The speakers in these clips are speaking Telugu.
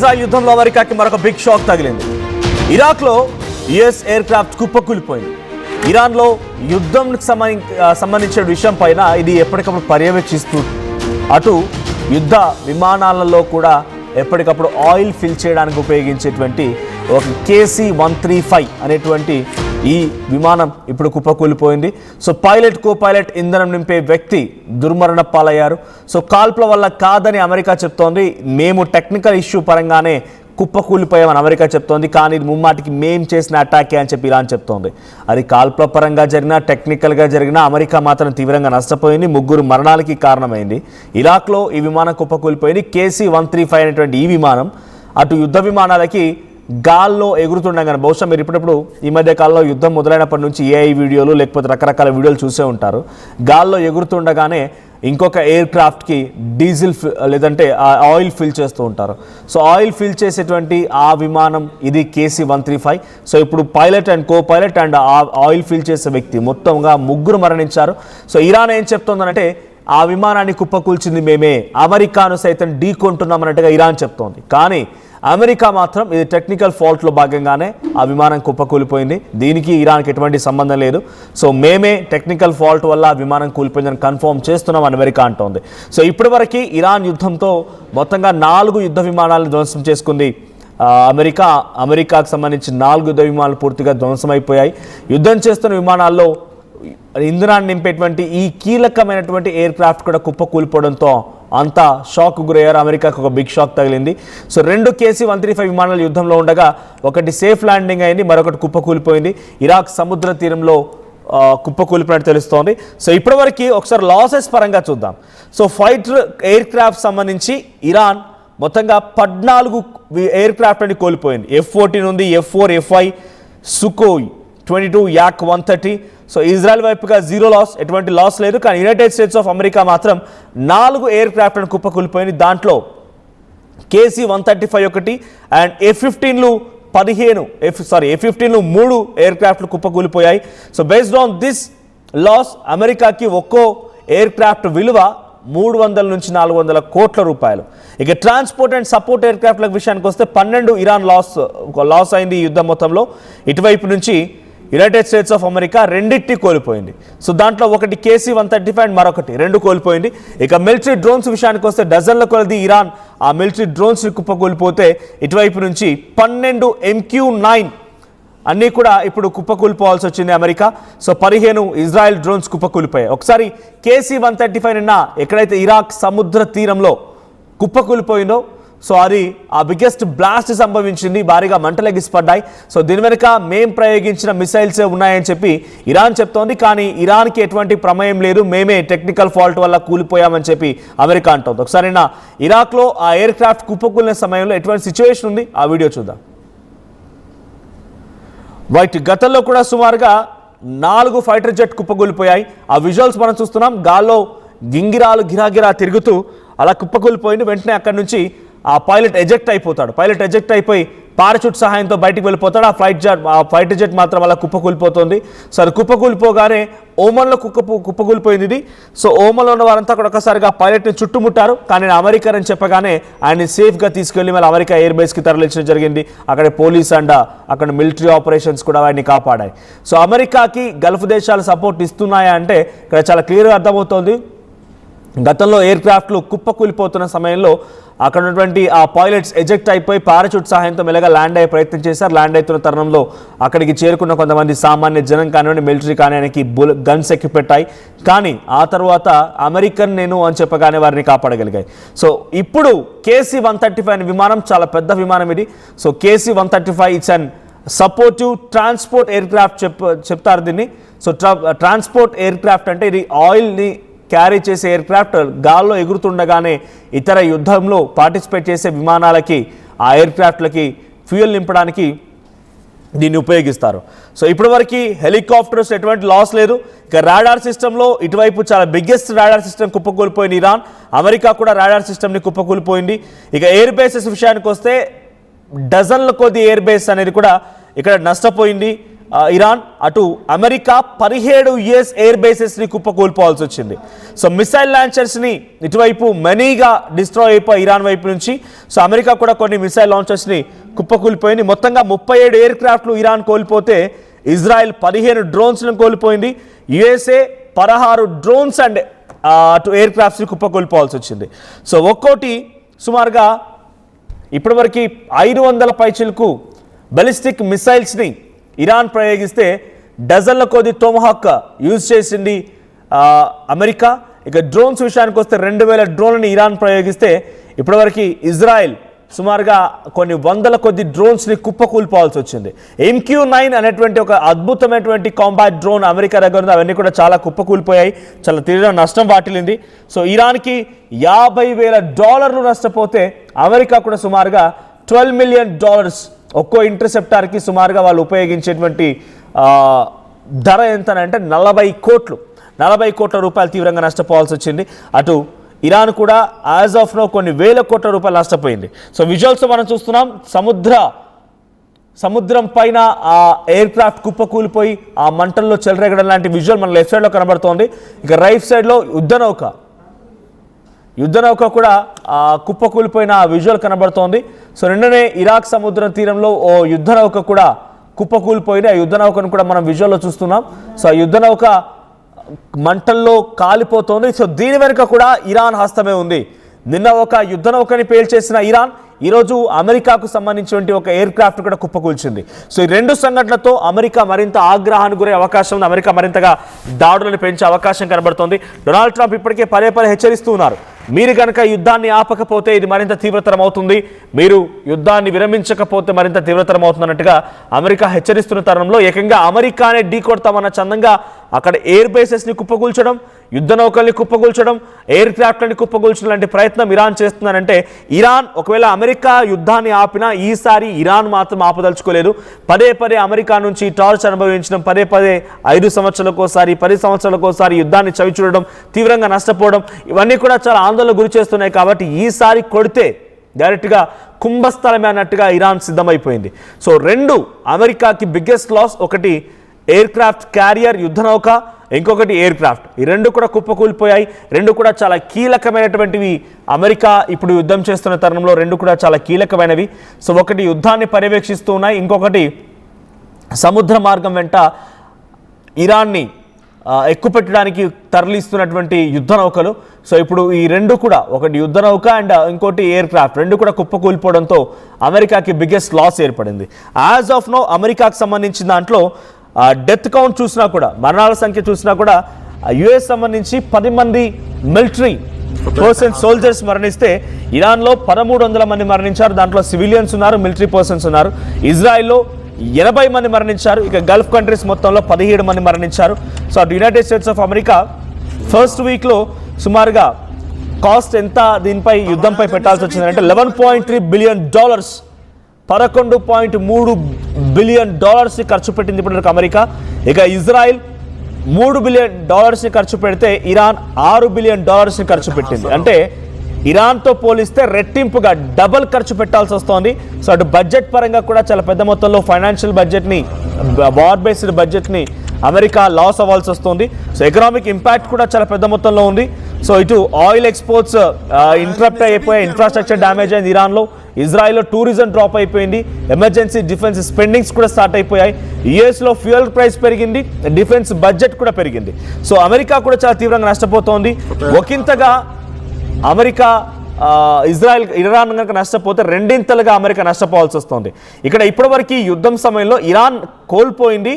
ఇజ్రాయెల్ యుద్ధంలో అమెరికాకి మరొక బిగ్ షాక్ తగిలింది. ఇరాక్లో యుఎస్ ఎయిర్ క్రాఫ్ట్ కుప్పకూలిపోయింది. ఇరాన్లో యుద్ధంకి సంబంధించిన విషయం పైన ఇది ఎప్పటికప్పుడు పర్యవేక్షిస్తూ అటు యుద్ధ విమానాలలో కూడా ఎప్పటికప్పుడు ఆయిల్ ఫిల్ చేయడానికి ఉపయోగించేటువంటి ఒక KC-135 అనేటువంటి ఈ విమానం ఇప్పుడు కుప్పకూలిపోయింది. సో పైలట్ కో పైలట్ ఇంధనం నింపే వ్యక్తి దుర్మరణ పాలయ్యారు. సో కాల్పుల వల్ల కాదని అమెరికా చెప్తోంది. మేము టెక్నికల్ ఇష్యూ పరంగానే కుప్పకూలిపోయామని అమెరికా చెప్తోంది. కానీ ఇది ముమ్మాటికి మేం చేసిన అటాకే అని చెప్పి ఇరాన్ చెప్తోంది. అది కాల్పుల పరంగా జరిగినా టెక్నికల్గా జరిగినా అమెరికా మాత్రం తీవ్రంగా నష్టపోయింది. 3 మరణాలకి కారణమైంది. ఇరాక్లో ఈ విమానం కుప్పకూలిపోయింది. KC-135 అనేటువంటి ఈ విమానం అటు యుద్ధ విమానాలకి గాల్లో ఎగురుతుండగానే, బహుశా మీరు ఇప్పుడిప్పుడు ఈ మధ్య కాలంలో యుద్ధం మొదలైనప్పటి నుంచి AI వీడియోలు లేకపోతే రకరకాల వీడియోలు చూసే ఉంటారు. గాల్లో ఎగురుతుండగానే ఇంకొక ఎయిర్ క్రాఫ్ట్కి డీజిల్ లేదంటే ఆయిల్ ఫిల్ చేస్తూ ఉంటారు. సో ఆయిల్ ఫిల్ చేసేటువంటి ఆ విమానం ఇది KC-135. సో ఇప్పుడు pilot and co pilot and oil fill చేసే వ్యక్తి మొత్తంగా 3 మరణించారు. సో ఇరాన్ ఏం చెప్తోందనంటే ఆ విమానాన్ని కుప్పకూల్చింది మేమే, అమెరికాను సైతం ఢీకొంటున్నామన్నట్టుగా ఇరాన్ చెప్తోంది. కానీ అమెరికా మాత్రం ఇది టెక్నికల్ ఫాల్ట్లో భాగంగానే ఆ విమానం కుప్పకూలిపోయింది, దీనికి ఇరాన్కి ఎటువంటి సంబంధం లేదు, సో మేమే టెక్నికల్ ఫాల్ట్ వల్ల ఆ విమానం కూలిపోయిందని కన్ఫర్మ్ చేస్తున్నాం అమెరికా అంటోంది. సో ఇప్పటివరకు ఇరాన్ యుద్ధంతో మొత్తంగా 4 యుద్ధ విమానాలను ధ్వంసం చేసుకుంది అమెరికాకు సంబంధించి 4 యుద్ధ విమానాలు పూర్తిగా ధ్వంసమైపోయాయి. యుద్ధం చేస్తున్న విమానాల్లో ఇంధనాన్ని నింపేటువంటి ఈ కీలకమైనటువంటి ఎయిర్ క్రాఫ్ట్ కూడా కుప్పకూలిపోవడంతో అంతా షాక్ గురయ్యారు. అమెరికాకు ఒక బిగ్ షాక్ తగిలింది. సో 2 KC-135 విమానాలు యుద్ధంలో ఉండగా ఒకటి సేఫ్ ల్యాండింగ్ అయింది, మరొకటి కుప్పకూలిపోయింది. ఇరాక్ సముద్ర తీరంలో కుప్పకూలిపోయినట్టు తెలుస్తోంది. సో ఇప్పటివరకు ఒకసారి లాసెస్ పరంగా చూద్దాం. సో ఫైటర్ ఎయిర్ క్రాఫ్ట్ సంబంధించి ఇరాన్ మొత్తంగా 14 ఎయిర్ క్రాఫ్ట్ అని కోల్పోయింది. F-14 ఉంది, F-4, F-5, Sukhoi 22, Yak-130. So Israel వైపుగా 0 లాస్, ఎటువంటి లాస్ లేదు. కానీ యునైటెడ్ స్టేట్స్ ఆఫ్ అమెరికా మాత్రం 4 ఎయిర్ క్రాఫ్ట్లను కుప్పకూలిపోయింది. దాంట్లో KC-135 ఒకటి అండ్ F-15లు 3 ఎయిర్ క్రాఫ్ట్లు కుప్పకూలిపోయాయి. So based on this loss అమెరికాకి ఒక్కో ఎయిర్ క్రాఫ్ట్ విలువ 300 నుంచి 400 కోట్ల రూపాయలు. ఇక ట్రాన్స్పోర్ట్ అండ్ సపోర్ట్ ఎయిర్ క్రాఫ్ట్ల విషయానికి వస్తే 12 ఇరాన్ లాస్ అయింది ఈ యుద్ధం మొత్తంలో. ఇటువైపు నుంచి యునైటెడ్ స్టేట్స్ ఆఫ్ అమెరికా 2 కోల్పోయింది. సో దాంట్లో ఒకటి KC-135 అండ్ మరొకటి 2 కోల్పోయింది. ఇక మిలిటరీ డ్రోన్స్ విషయానికి వస్తే డజన్ల కొలది ఇరాన్ ఆ మిలిటరీ డ్రోన్స్ని కుప్పకూలిపోతే ఇటువైపు నుంచి 12 MQ-9 అన్నీ కూడా ఇప్పుడు కుప్పకూలిపోవాల్సి వచ్చింది అమెరికా. సో 15 ఇజ్రాయెల్ డ్రోన్స్ కుప్పకూలిపోయాయి. ఒకసారి KC-135 నిన్న ఎక్కడైతే ఇరాక్ సముద్ర తీరంలో కుప్పకూలిపోయిందో సో అది ఆ బిగ్గెస్ట్ బ్లాస్ట్ సంభవించింది, భారీగా మంటలెగిసిపడ్డాయి. సో దీని వెనుక మేం ప్రయోగించిన మిసైల్సే ఉన్నాయని చెప్పి ఇరాన్ చెప్తోంది. కానీ ఇరాన్కి ఎటువంటి ప్రమేయం లేదు, మేమే టెక్నికల్ ఫాల్ట్ వల్ల కూలిపోయామని చెప్పి అమెరికా అంటోంది. ఒకసారి నా ఇరాక్లో ఆ ఎయిర్ క్రాఫ్ట్ కుప్పకూలిన సమయంలో ఎటువంటి సిచ్యువేషన్ ఉంది ఆ వీడియో చూద్దాం. గతంలో కూడా సుమారుగా 4 ఫైటర్ జెట్ కుప్పకూలిపోయాయి. ఆ విజువల్స్ మనం చూస్తున్నాం. గాల్లో గింగిరాలు గిరాగిరా తిరుగుతూ అలా కుప్పకూలిపోయింది. వెంటనే అక్కడి నుంచి ఆ పైలట్ ఎజెక్ట్ అయిపోతాడు. పైలట్ ఎజెక్ట్ అయిపోయి పారాచూట్ సహాయంతో బయటికి వెళ్ళిపోతాడు. ఆ ఫైటర్ జెట్ మాత్రం అలా కుప్పకూలిపోతుంది. సో అది కుప్పకూలిపోగానే ఓమన్లో కుప్పకూలిపోయింది ఇది. సో ఓమన్లో ఉన్న వారంతా కూడా ఒకసారిగా పైలట్ని చుట్టుముట్టారు. కానీ అమెరికా అని చెప్పగానే ఆయన్ని సేఫ్గా తీసుకెళ్లి మళ్ళీ అమెరికా ఎయిర్ బేస్కి తరలించడం జరిగింది. అక్కడ పోలీస్ అండ్ అక్కడ మిలిటరీ ఆపరేషన్స్ కూడా ఆయన్ని కాపాడాయి. సో అమెరికాకి గల్ఫ్ దేశాలు సపోర్ట్ ఇస్తున్నాయా అంటే ఇక్కడ చాలా క్లియర్గా అర్థమవుతోంది. గతంలో ఎయిర్ క్రాఫ్ట్లు కుప్పకూలిపోతున్న సమయంలో అక్కడ ఉన్నటువంటి ఆ పైలట్స్ ఎజెక్ట్ అయిపోయి పారాచూట్ సహాయంతో మెల్లగా ల్యాండ్ అయ్యే ప్రయత్నం చేశారు. ల్యాండ్ అవుతున్న తరుణంలో అక్కడికి చేరుకున్న కొంతమంది సామాన్య జనం కానివ్వండి, మిలిటరీ కానివ్వడానికి గన్స్ ఎక్కి పెట్టాయి. కానీ ఆ తర్వాత అమెరికన్ నేను అని చెప్పగానే వారిని కాపాడగలిగాయి. సో ఇప్పుడు KC-135 అనే విమానం చాలా పెద్ద విమానం ఇది. So KC-135 it's and supportive transport air craft చెప్తారు దీన్ని. సో ట్రాన్స్పోర్ట్ ఎయిర్ క్రాఫ్ట్ అంటే ఇది ఆయిల్ని క్యారీ చేసే ఎయిర్ క్రాఫ్ట్. గాల్లో ఎగురుతుండగానే ఇతర యుద్ధంలో పార్టిసిపేట్ చేసే విమానాలకి ఆ ఎయిర్ క్రాఫ్ట్లకి ఫ్యూయల్ నింపడానికి దీన్ని ఉపయోగిస్తారు. సో ఇప్పటివరకు హెలికాప్టర్స్ ఎటువంటి లాస్ లేదు. ఇక రాడార్ సిస్టంలో ఇటువైపు చాలా బిగ్గెస్ట్ రాడార్ సిస్టమ్ కుప్పకూలిపోయింది ఇరాన్. అమెరికా కూడా రాడార్ సిస్టమ్ని కుప్పకూలిపోయింది. ఇక ఎయిర్ బేసెస్ విషయానికి వస్తే డజన్ల కొద్ది ఎయిర్ బేస్ అనేది కూడా ఇక్కడ నష్టపోయింది. ఇరాన్, అటు అమెరికా 17 యుఎస్ ఎయిర్ బేసెస్ని కుప్పకూల్పోవాల్సి వచ్చింది. సో మిసైల్ లాంచర్స్ని ఇటువైపు మనీగా డిస్ట్రాయ్ అయిపోయి ఇరాన్ వైపు నుంచి. సో అమెరికా కూడా కొన్ని మిసైల్ లాంచర్స్ని కుప్పకూలిపోయింది. మొత్తంగా 37 ఎయిర్ క్రాఫ్ట్లు ఇరాన్ కోల్పోతే ఇజ్రాయెల్ 15 డ్రోన్స్లను కోల్పోయింది. యుఎస్ఏ 16 డ్రోన్స్ అండ్ అటు ఎయిర్ క్రాఫ్ట్స్ని కుప్పకూలిపోవాల్సి వచ్చింది. సో ఒక్కోటి సుమారుగా ఇప్పటివరకు 500 పైచిలకు బలిస్టిక్ మిసైల్స్ని ఇరాన్ ప్రయోగిస్తే డజన్ల కొద్ది టోమహాక్ యూజ్ చేసింది అమెరికా. ఇక డ్రోన్స్ విషయానికి వస్తే 2000 డ్రోన్లని ఇరాన్ ప్రయోగిస్తే ఇప్పటివరకు ఇజ్రాయెల్ సుమారుగా కొన్ని వందల కొద్ది డ్రోన్స్ని కుప్పకూల్పోవాల్సి వచ్చింది. MQ-9 అనేటువంటి ఒక అద్భుతమైనటువంటి కాంబాట్ డ్రోన్ అమెరికా దగ్గర ఉంది. అవన్నీ కూడా చాలా కుప్పకూలిపోయాయి, చాలా తీవ్ర నష్టం వాటిల్లింది. సో ఇరాన్కి $50,000 నష్టపోతే అమెరికా కూడా సుమారుగా $12 మిలియన్ ఒక్కో ఇంటర్సెప్టార్కి సుమారుగా వాళ్ళు ఉపయోగించేటువంటి ధర ఎంతనంటే 40 కోట్ల రూపాయలు తీవ్రంగా నష్టపోవాల్సి వచ్చింది. అటు ఇరాన్ కూడా యాజ్ ఆఫ్ నో కొన్ని వేల కోట్ల రూపాయలు నష్టపోయింది. సో విజువల్స్ మనం చూస్తున్నాం, సముద్రం పైన ఆ ఎయిర్ క్రాఫ్ట్ కుప్పకూలిపోయి ఆ మంటల్లో చెలరేగడం లాంటి విజువల్ మన లెఫ్ట్ సైడ్లో కనబడుతోంది. ఇక రైట్ సైడ్లో యుద్ధ నౌక కూడా కుప్పకూలిపోయిన విజువల్ కనబడుతోంది. సో నిన్ననే ఇరాక్ సముద్రం తీరంలో ఓ యుద్ధ నౌక కూడా కుప్పకూలిపోయింది. ఆ యుద్ధ నౌకను కూడా మనం విజువల్లో చూస్తున్నాం. సో ఆ యుద్ధ నౌక మంటల్లో కాలిపోతోంది. సో దీని వెనుక కూడా ఇరాన్ హస్తమే ఉంది. నిన్న ఒక యుద్ధ నౌకని పేల్చేసిన ఇరాన్ ఈరోజు అమెరికాకు సంబంధించిన ఒక ఎయిర్ క్రాఫ్ట్ కూడా కుప్పకూల్చింది. సో ఈ రెండు సంఘటనలతో అమెరికా మరింత ఆగ్రహానికి గురే అవకాశం ఉంది. అమెరికా మరింతగా దాడులను పెంచే అవకాశం కనబడుతోంది. డొనాల్డ్ ట్రంప్ ఇప్పటికే పదే హెచ్చరిస్తూ ఉన్నారు, మీరు కనుక యుద్ధాన్ని ఆపకపోతే ఇది మరింత తీవ్రతరం అవుతుంది, మీరు యుద్ధాన్ని విరమించకపోతే మరింత తీవ్రతరం అవుతుందన్నట్టుగా అమెరికా హెచ్చరిస్తున్న తరుణంలో ఏకంగా అమెరికానే ఢీ కొడతామన్న చందంగా అక్కడ ఎయిర్ బేసెస్ని కుప్పకూల్చడం, యుద్ధ నౌకల్ని కుప్పకూల్చడం, ఎయిర్ క్రాఫ్ట్లని కుప్పకూల్చడం లాంటి ప్రయత్నం ఇరాన్ చేస్తున్నారంటే ఇరాన్ ఒకవేళ అమెరికా యుద్ధాన్ని ఆపినా ఈసారి ఇరాన్ మాత్రం ఆపదలుచుకోలేదు. పదే అమెరికా నుంచి టార్చ్ అనుభవించడం, 5 సంవత్సరాలకోసారి 10 సంవత్సరాలకోసారి యుద్ధాన్ని చవి చూడడం, తీవ్రంగా నష్టపోవడం, ఇవన్నీ కూడా చాలా ఆందోళన గురి చేస్తున్నాయి. కాబట్టి ఈసారి కొడితే డైరెక్ట్గా కుంభస్థలమే అన్నట్టుగా ఇరాన్ సిద్ధమైపోయింది. సో రెండు అమెరికాకి బిగ్గెస్ట్ లాస్, ఒకటి ఎయిర్ క్రాఫ్ట్ క్యారియర్ యుద్ధ నౌక, ఇంకొకటి ఎయిర్ క్రాఫ్ట్. ఈ రెండు కూడా కుప్పకూలిపోయాయి. రెండు కూడా చాలా కీలకమైనటువంటివి. అమెరికా ఇప్పుడు యుద్ధం చేస్తున్న తరుణంలో రెండు కూడా చాలా కీలకమైనవి. సో ఒకటి యుద్ధాన్ని పర్యవేక్షిస్తూ ఉన్నాయి, ఇంకొకటి సముద్ర మార్గం వెంట ఇరాన్ని ఎక్కుపెట్టడానికి తరలిస్తున్నటువంటి యుద్ధ నౌకలు. సో ఇప్పుడు ఈ రెండు కూడా, ఒకటి యుద్ధ నౌక అండ్ ఇంకోటి ఎయిర్ క్రాఫ్ట్, రెండు కూడా కుప్పకూలిపోవడంతో అమెరికాకి బిగ్గెస్ట్ లాస్ ఏర్పడింది. యాజ్ ఆఫ్ నో అమెరికాకు సంబంధించిన దాంట్లో డెత్ కౌంట్ చూసినా కూడా, మరణాల సంఖ్య చూసినా కూడా యుఎస్ సంబంధించి 10 మంది మిలిటరీ సోల్జర్స్ మరణిస్తే ఇరాన్లో 1300 మంది మరణించారు. దాంట్లో సివిలియన్స్ ఉన్నారు, మిలిటరీ పర్సన్స్ ఉన్నారు. ఇజ్రాయెల్లో 80 మంది మరణించారు. ఇక గల్ఫ్ కంట్రీస్ మొత్తంలో 17 మంది మరణించారు. సో అటు United states of America first వీక్లో సుమారుగా కాస్ట్ ఎంత దీనిపై యుద్ధంపై పెట్టాల్సి వచ్చిందంటే $11.3 బిలియన్, $11.3 బిలియన్ ఖర్చు పెట్టింది ఇప్పటివరకు అమెరికా. ఇక ఇజ్రాయెల్ $3 బిలియన్ ఖర్చు పెడితే ఇరాన్ $6 బిలియన్ ఖర్చు పెట్టింది. అంటే ఇరాన్తో పోలిస్తే రెట్టింపుగా డబల్ ఖర్చు పెట్టాల్సి వస్తోంది. సో అటు బడ్జెట్ పరంగా కూడా చాలా పెద్ద మొత్తంలో ఫైనాన్షియల్ బడ్జెట్ని, వార్ బేస్డ్ బడ్జెట్ని అమెరికా లాస్ అవ్వాల్సి వస్తుంది. సో ఎకనామిక్ ఇంపాక్ట్ కూడా చాలా పెద్ద మొత్తంలో ఉంది. సో ఇటు ఆయిల్ ఎక్స్పోర్ట్స్ ఇంటరప్ట్ అయిపోయాయి, ఇన్ఫ్రాస్ట్రక్చర్ డ్యామేజ్ అయింది ఇరాన్లో. ఇజ్రాయెల్లో టూరిజం డ్రాప్ అయిపోయింది, ఎమర్జెన్సీ డిఫెన్స్ స్పెండింగ్స్ కూడా స్టార్ట్ అయిపోయాయి. యుఎస్లో ఫ్యూయల్ ప్రైస్ పెరిగింది, డిఫెన్స్ బడ్జెట్ కూడా పెరిగింది. సో అమెరికా కూడా చాలా తీవ్రంగా నష్టపోతోంది. ఒకంతగా అమెరికా ఇరాన్ కనుక నష్టపోతే రెండింతలుగా అమెరికా నష్టపోవాల్సి వస్తుంది. ఇక్కడ ఇప్పటివరకు యుద్ధం సమయంలో ఇరాన్ కోల్పోయింది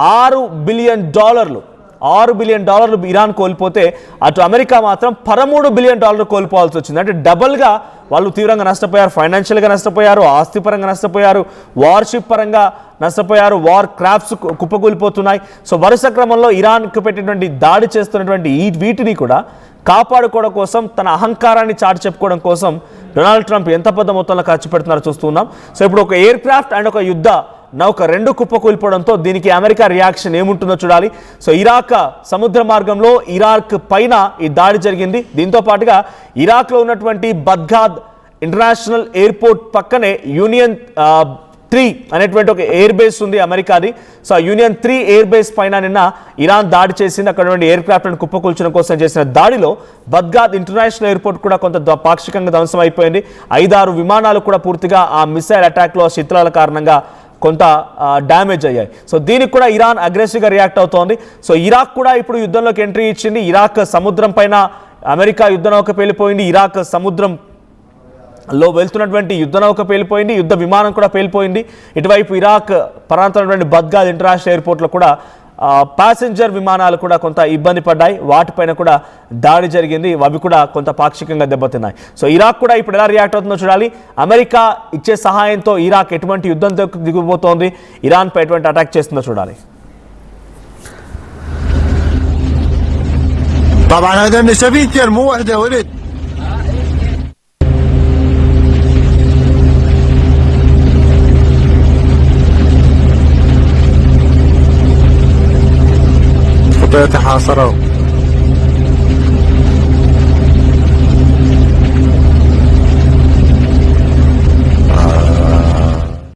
$6 బిలియన్. $6 బిలియన్ ఇరాన్ కోల్పోతే అటు అమెరికా మాత్రం $13 బిలియన్ కోల్పోవాల్సి వచ్చింది. అంటే డబల్గా వాళ్ళు తీవ్రంగా నష్టపోయారు. ఫైనాన్షియల్గా నష్టపోయారు, ఆస్తిపరంగా నష్టపోయారు, వార్షిప్ పరంగా నష్టపోయారు, వార్ క్రాఫ్ట్స్ కుప్పకూలిపోతున్నాయి. సో వరుస క్రమంలో ఇరాన్కు పెట్టినటువంటి దాడి చేస్తున్నటువంటి వీటిని కూడా కాపాడుకోవడం కోసం, తన అహంకారాన్ని చాటి చెప్పుకోవడం కోసం డొనాల్డ్ ట్రంప్ ఎంత పెద్ద మొత్తంలో ఖర్చు పెడుతున్నారో చూస్తున్నాం. సో ఇప్పుడు ఒక ఎయిర్ క్రాఫ్ట్ అండ్ ఒక యుద్ధ నౌక రెండు కుప్పకూలిపోవడంతో దీనికి అమెరికా రియాక్షన్ ఏముంటుందో చూడాలి. సో ఇరాక్ సముద్ర మార్గంలో ఇరాక్ పైన ఈ దాడి జరిగింది. దీంతో పాటుగా ఇరాక్లో ఉన్నటువంటి బగ్దాద్ ఇంటర్నేషనల్ ఎయిర్పోర్ట్ పక్కనే యూనియన్ 3 అనేటువంటి ఒక ఎయిర్ బేస్ ఉంది అమెరికాది. సో ఆ యూనియన్ 3 ఎయిర్ బేస్ పైన నిన్న ఇరాన్ దాడి చేసింది. అక్కడ నుండి ఎయిర్ క్రాఫ్ట్లను కుప్పకూల్చడం కోసం చేసిన దాడిలో బగ్దాద్ ఇంటర్నేషనల్ ఎయిర్పోర్ట్ కూడా కొంత పాక్షికంగా ధ్వంసం అయిపోయింది. 5-6 విమానాలు కూడా పూర్తిగా ఆ మిసైల్ అటాక్లో శిథిలాల కారణంగా కొంత డ్యామేజ్ అయ్యాయి. సో దీనికి కూడా ఇరాన్ అగ్రెసివ్గా రియాక్ట్ అవుతోంది. సో ఇరాక్ కూడా ఇప్పుడు యుద్ధంలోకి ఎంట్రీ ఇచ్చింది. ఇరాక్ సముద్రం పైన అమెరికా యుద్ధ నౌక పేలిపోయింది. ఇరాక్ సముద్రంలో వెళ్తున్నటువంటి యుద్ధ నౌక పేలిపోయింది. యుద్ధ విమానం కూడా పేలిపోయింది. ఇటువైపు ఇరాక్ ప్రాంతంలో బగ్దాద్ ఇంటర్నేషనల్ ఎయిర్పోర్ట్లో కూడా ప్యాసింజర్ విమానాలు కూడా కొంత ఇబ్బంది పడ్డాయి. వాటిపైన కూడా దాడి జరిగింది. అవి కూడా కొంత పాక్షికంగా దెబ్బతిన్నాయి. సో ఇరాక్ కూడా ఇప్పుడు ఎలా రియాక్ట్ అవుతుందో చూడాలి. అమెరికా ఇచ్చే సహాయంతో ఇరాక్ ఎటువంటి యుద్ధం దిగిపోతోంది, ఇరాన్పై ఎటువంటి అటాక్ చేస్తుందో చూడాలి. طبعا هذا نسبيتين مو وحده ولد يتحاصروا